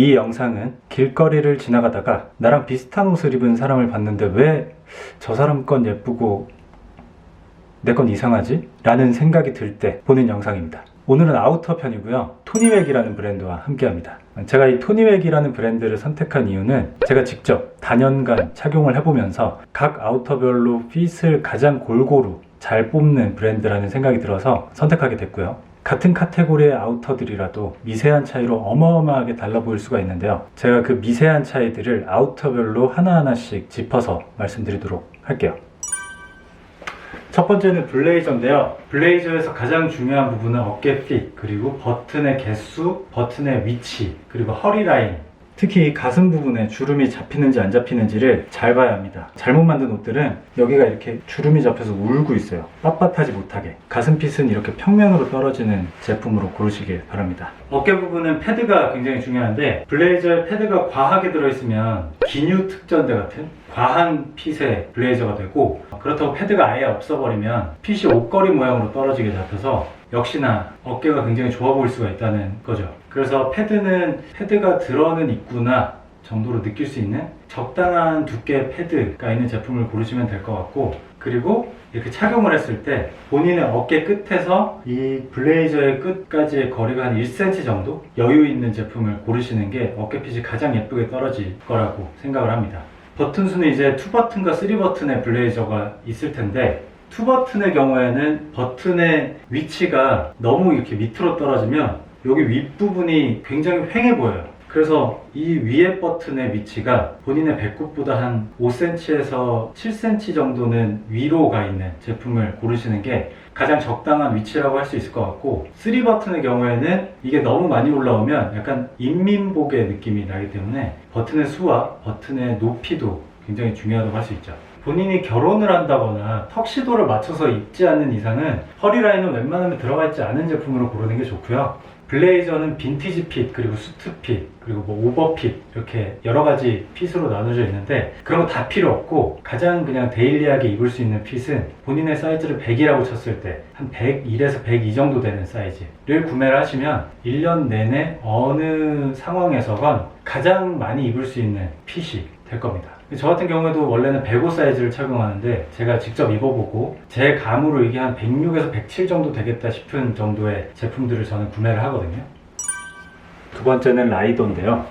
이 영상은 길거리를 지나가다가 나랑 비슷한 옷을 입은 사람을 봤는데 왜 저 사람 건 예쁘고 내 건 이상하지? 라는 생각이 들 때 보는 영상입니다. 오늘은 아우터 편이고요. 토니웩이라는 브랜드와 함께합니다. 제가 이 토니웩이라는 브랜드를 선택한 이유는 제가 직접 다년간 착용을 해보면서 각 아우터별로 핏을 가장 골고루 잘 뽑는 브랜드라는 생각이 들어서 선택하게 됐고요. 같은 카테고리의 아우터들이라도 미세한 차이로 어마어마하게 달라 보일 수가 있는데요. 제가 그 미세한 차이들을 아우터별로 하나하나씩 짚어서 말씀드리도록 할게요. 첫 번째는 블레이저인데요. 블레이저에서 가장 중요한 부분은 어깨 핏, 그리고 버튼의 개수, 버튼의 위치, 그리고 허리 라인, 특히 가슴 부분에 주름이 잡히는지 안 잡히는지를 잘 봐야 합니다. 잘못 만든 옷들은 여기가 이렇게 주름이 잡혀서 울고 있어요. 빳빳하지 못하게. 가슴 핏은 이렇게 평면으로 떨어지는 제품으로 고르시길 바랍니다. 어깨 부분은 패드가 굉장히 중요한데 블레이저에 패드가 과하게 들어있으면 기뉴 특전대 같은 과한 핏의 블레이저가 되고, 그렇다고 패드가 아예 없어버리면 핏이 옷걸이 모양으로 떨어지게 잡혀서 역시나 어깨가 굉장히 좋아 보일 수가 있다는 거죠. 그래서 패드는 패드가 들어는 있구나 정도로 느낄 수 있는 적당한 두께의 패드가 있는 제품을 고르시면 될 것 같고, 그리고 이렇게 착용을 했을 때 본인의 어깨 끝에서 이 블레이저의 끝까지의 거리가 한 1cm 정도 여유 있는 제품을 고르시는 게 어깨핏이 가장 예쁘게 떨어질 거라고 생각을 합니다. 버튼 수는 이제 2버튼과 3버튼의 블레이저가 있을 텐데, 2버튼의 경우에는 버튼의 위치가 너무 이렇게 밑으로 떨어지면 여기 윗부분이 굉장히 휑해 보여요. 그래서 이 위에 버튼의 위치가 본인의 배꼽보다 한 5cm에서 7cm 정도는 위로 가 있는 제품을 고르시는 게 가장 적당한 위치라고 할 수 있을 것 같고, 3버튼의 경우에는 이게 너무 많이 올라오면 약간 인민복의 느낌이 나기 때문에 버튼의 수와 버튼의 높이도 굉장히 중요하다고 할 수 있죠. 본인이 결혼을 한다거나 턱시도를 맞춰서 입지 않는 이상은 허리라인은 웬만하면 들어가 있지 않은 제품으로 고르는 게 좋고요. 블레이저는 빈티지 핏, 그리고 수트 핏, 그리고 뭐 오버 핏, 이렇게 여러 가지 핏으로 나눠져 있는데 그런 거 다 필요 없고 가장 그냥 데일리하게 입을 수 있는 핏은 본인의 사이즈를 100이라고 쳤을 때 한 101에서 102 정도 되는 사이즈를 구매를 하시면 1년 내내 어느 상황에서건 가장 많이 입을 수 있는 핏이 될 겁니다. 저 같은 경우에도 원래는 105 사이즈를 착용하는데 제가 직접 입어보고 제 감으로 이게 한 106에서 107 정도 되겠다 싶은 정도의 제품들을 저는 구매를 하거든요. 두 번째는 라이더인데요.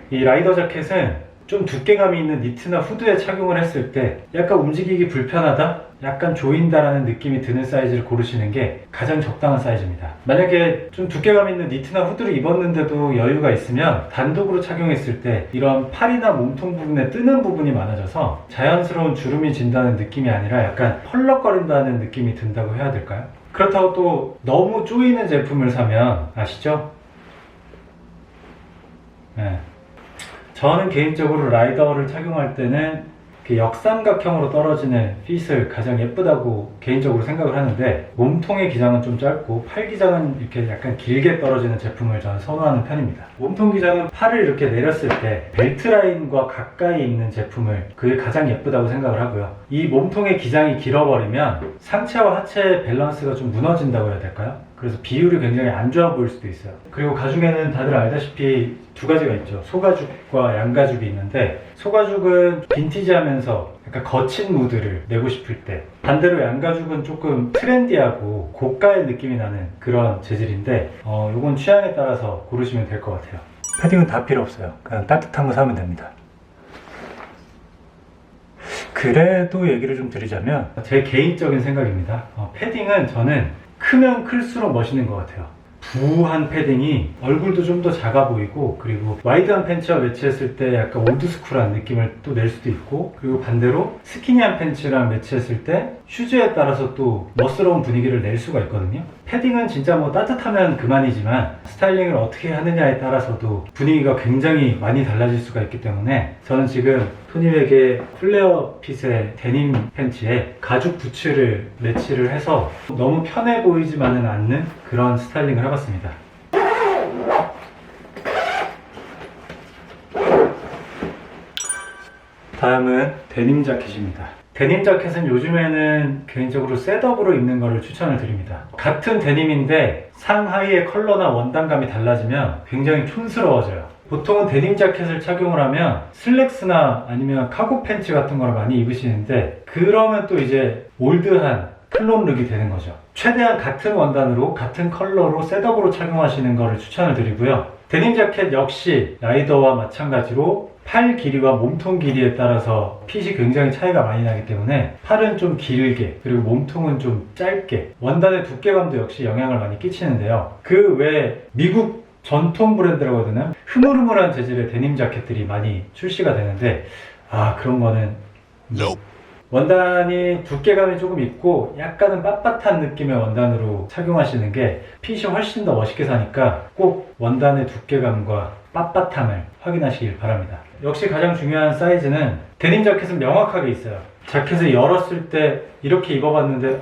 이 라이더 자켓은 좀 두께감이 있는 니트나 후드에 착용을 했을 때 약간 움직이기 불편하다? 약간 조인다라는 느낌이 드는 사이즈를 고르시는 게 가장 적당한 사이즈입니다. 만약에 좀 두께감 있는 니트나 후드를 입었는데도 여유가 있으면 단독으로 착용했을 때 이런 팔이나 몸통 부분에 뜨는 부분이 많아져서 자연스러운 주름이 진다는 느낌이 아니라 약간 펄럭거린다는 느낌이 든다고 해야 될까요? 그렇다고 또 너무 조이는 제품을 사면 아시죠? 네. 저는 개인적으로 라이더를 착용할 때는 역삼각형으로 떨어지는 핏을 가장 예쁘다고 개인적으로 생각을 하는데, 몸통의 기장은 좀 짧고 팔 기장은 이렇게 약간 길게 떨어지는 제품을 저는 선호하는 편입니다. 몸통 기장은 팔을 이렇게 내렸을 때 벨트 라인과 가까이 있는 제품을 그게 가장 예쁘다고 생각을 하고요. 이 몸통의 기장이 길어버리면 상체와 하체의 밸런스가 좀 무너진다고 해야 될까요? 그래서 비율이 굉장히 안 좋아 보일 수도 있어요. 그리고 가죽에는 다들 알다시피 두 가지가 있죠. 소가죽과 양가죽이 있는데, 소가죽은 빈티지하면서 약간 거친 무드를 내고 싶을 때, 반대로 양가죽은 조금 트렌디하고 고가의 느낌이 나는 그런 재질인데 요건 취향에 따라서 고르시면 될 것 같아요. 패딩은 다 필요 없어요. 그냥 따뜻한 거 사면 됩니다. 그래도 얘기를 좀 드리자면 제 개인적인 생각입니다. 패딩은 저는 크면 클수록 멋있는 것 같아요. 부한 패딩이 얼굴도 좀 더 작아 보이고, 그리고 와이드한 팬츠와 매치했을 때 약간 올드스쿨한 느낌을 또 낼 수도 있고, 그리고 반대로 스키니한 팬츠랑 매치했을 때 슈즈에 따라서 또 멋스러운 분위기를 낼 수가 있거든요. 패딩은 진짜 뭐 따뜻하면 그만이지만 스타일링을 어떻게 하느냐에 따라서도 분위기가 굉장히 많이 달라질 수가 있기 때문에 저는 지금 토니웩의 플레어 핏의 데님 팬츠에 가죽 부츠를 매치를 해서 너무 편해 보이지만은 않는 그런 스타일링을 해봤습니다. 다음은 데님 자켓입니다. 데님 자켓은 요즘에는 개인적으로 셋업으로 입는 것을 추천을 드립니다. 같은 데님인데 상하의의 컬러나 원단감이 달라지면 굉장히 촌스러워져요. 보통은 데님 자켓을 착용을 하면 슬랙스나 아니면 카고 팬츠 같은 걸 많이 입으시는데, 그러면 또 이제 올드한 클론 룩이 되는 거죠. 최대한 같은 원단으로 같은 컬러로 셋업으로 착용하시는 것을 추천을 드리고요. 데님 자켓 역시 라이더와 마찬가지로 팔 길이와 몸통 길이에 따라서 핏이 굉장히 차이가 많이 나기 때문에 팔은 좀 길게, 그리고 몸통은 좀 짧게, 원단의 두께감도 역시 영향을 많이 끼치는데요. 그 외에 미국 전통 브랜드라고 해야 되나? 흐물흐물한 재질의 데님 자켓들이 많이 출시가 되는데, 그런 거는 원단이 두께감이 조금 있고 약간은 빳빳한 느낌의 원단으로 착용하시는 게 핏이 훨씬 더 멋있게 사니까 꼭 원단의 두께감과 빳빳함을 확인하시길 바랍니다. 역시 가장 중요한 사이즈는, 데님 자켓은 명확하게 있어요. 자켓을 열었을 때 이렇게 입어봤는데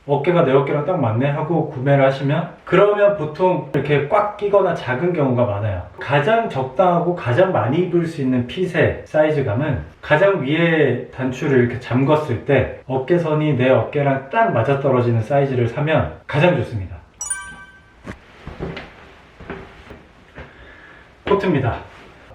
어깨가 내 어깨랑 딱 맞네 하고 구매를 하시면, 그러면 보통 이렇게 꽉 끼거나 작은 경우가 많아요. 가장 적당하고 가장 많이 입을 수 있는 핏의 사이즈감은 가장 위에 단추를 이렇게 잠궜을 때 어깨선이 내 어깨랑 딱 맞아떨어지는 사이즈를 사면 가장 좋습니다. 코트입니다.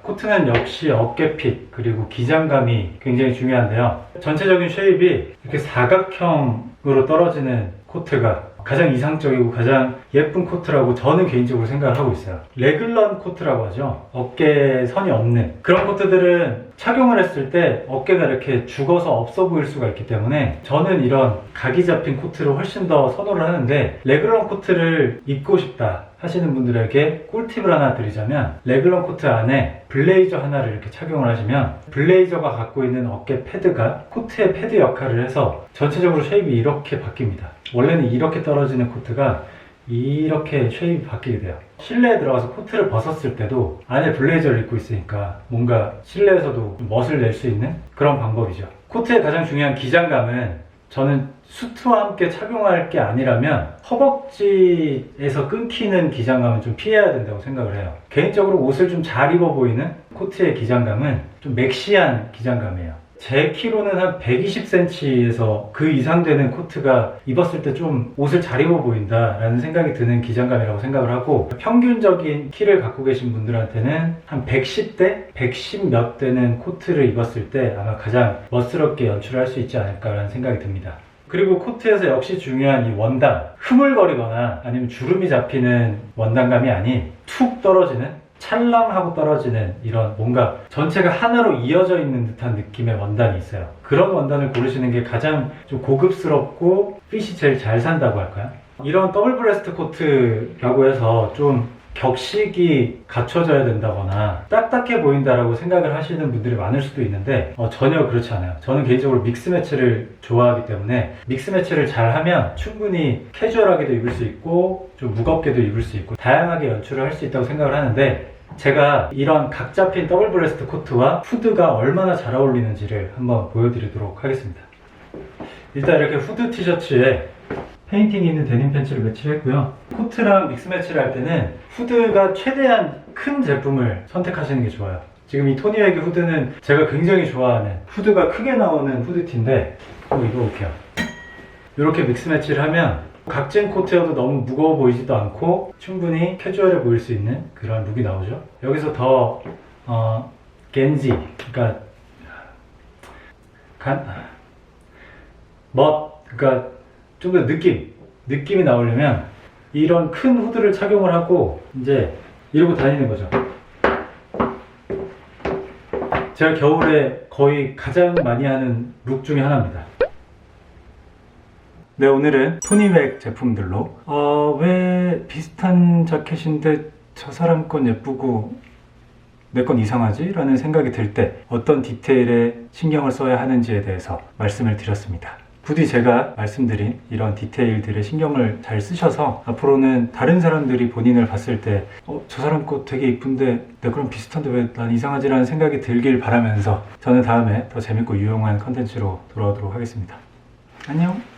코트는 역시 어깨핏 그리고 기장감이 굉장히 중요한데요. 전체적인 쉐입이 이렇게 사각형으로 떨어지는 코트가 가장 이상적이고 가장 예쁜 코트라고 저는 개인적으로 생각을 하고 있어요. 레글런 코트라고 하죠. 어깨에 선이 없는 그런 코트들은 착용을 했을 때 어깨가 이렇게 죽어서 없어 보일 수가 있기 때문에 저는 이런 각이 잡힌 코트를 훨씬 더 선호를 하는데, 레글런 코트를 입고 싶다 하시는 분들에게 꿀팁을 하나 드리자면, 레글런 코트 안에 블레이저 하나를 이렇게 착용을 하시면 블레이저가 갖고 있는 어깨 패드가 코트의 패드 역할을 해서 전체적으로 쉐입이 이렇게 바뀝니다. 원래는 이렇게 떨어지는 코트가 이렇게 쉐입이 바뀌게 돼요. 실내에 들어가서 코트를 벗었을 때도 안에 블레이저를 입고 있으니까 뭔가 실내에서도 멋을 낼 수 있는 그런 방법이죠. 코트의 가장 중요한 기장감은, 저는 수트와 함께 착용할 게 아니라면 허벅지에서 끊기는 기장감은 좀 피해야 된다고 생각을 해요. 개인적으로 옷을 좀 잘 입어 보이는 코트의 기장감은 좀 맥시한 기장감이에요. 제 키로는 한 120cm에서 그 이상 되는 코트가 입었을 때 좀 옷을 잘 입어 보인다 라는 생각이 드는 기장감이라고 생각을 하고, 평균적인 키를 갖고 계신 분들한테는 한 110대, 110 몇 대는 코트를 입었을 때 아마 가장 멋스럽게 연출할 수 있지 않을까 라는 생각이 듭니다. 그리고 코트에서 역시 중요한 이 원단, 흐물거리거나 아니면 주름이 잡히는 원단감이 아닌 툭 떨어지는, 찰랑하고 떨어지는 이런 뭔가 전체가 하나로 이어져 있는 듯한 느낌의 원단이 있어요. 그런 원단을 고르시는 게 가장 좀 고급스럽고 핏이 제일 잘 산다고 할까요? 이런 더블 브레스트 코트라고 해서 좀 격식이 갖춰져야 된다거나 딱딱해 보인다라고 생각을 하시는 분들이 많을 수도 있는데 전혀 그렇지 않아요. 저는 개인적으로 믹스 매치를 좋아하기 때문에 믹스 매치를 잘 하면 충분히 캐주얼하게도 입을 수 있고 좀 무겁게도 입을 수 있고 다양하게 연출을 할 수 있다고 생각을 하는데, 제가 이런 각 잡힌 더블 브레스트 코트와 후드가 얼마나 잘 어울리는지를 한번 보여드리도록 하겠습니다. 일단 이렇게 후드 티셔츠에 페인팅이 있는 데님 팬츠를 매치를 했고요. 코트랑 믹스 매치를 할 때는 후드가 최대한 큰 제품을 선택하시는 게 좋아요. 지금 이 토니웨기 후드는 제가 굉장히 좋아하는 후드가 크게 나오는 후드티인데 한번 입어볼게요. 이렇게 믹스 매치를 하면 각진 코트여도 너무 무거워 보이지도 않고 충분히 캐주얼해 보일 수 있는 그런 룩이 나오죠. 여기서 더 겐지, 그러니까 그러니까 좀 더 느낌이 나오려면 이런 큰 후드를 착용을 하고 이제 이러고 다니는 거죠. 제가 겨울에 거의 가장 많이 하는 룩 중에 하나입니다. 네, 오늘은 토니맥 제품들로 왜 비슷한 자켓인데 저 사람 건 예쁘고 내 건 이상하지? 라는 생각이 들 때 어떤 디테일에 신경을 써야 하는지에 대해서 말씀을 드렸습니다. 부디 제가 말씀드린 이런 디테일들에 신경을 잘 쓰셔서 앞으로는 다른 사람들이 본인을 봤을 때 저 사람 거 되게 이쁜데 내 거랑 비슷한데 왜 난 이상하지? 라는 생각이 들길 바라면서 저는 다음에 더 재밌고 유용한 컨텐츠로 돌아오도록 하겠습니다. 안녕!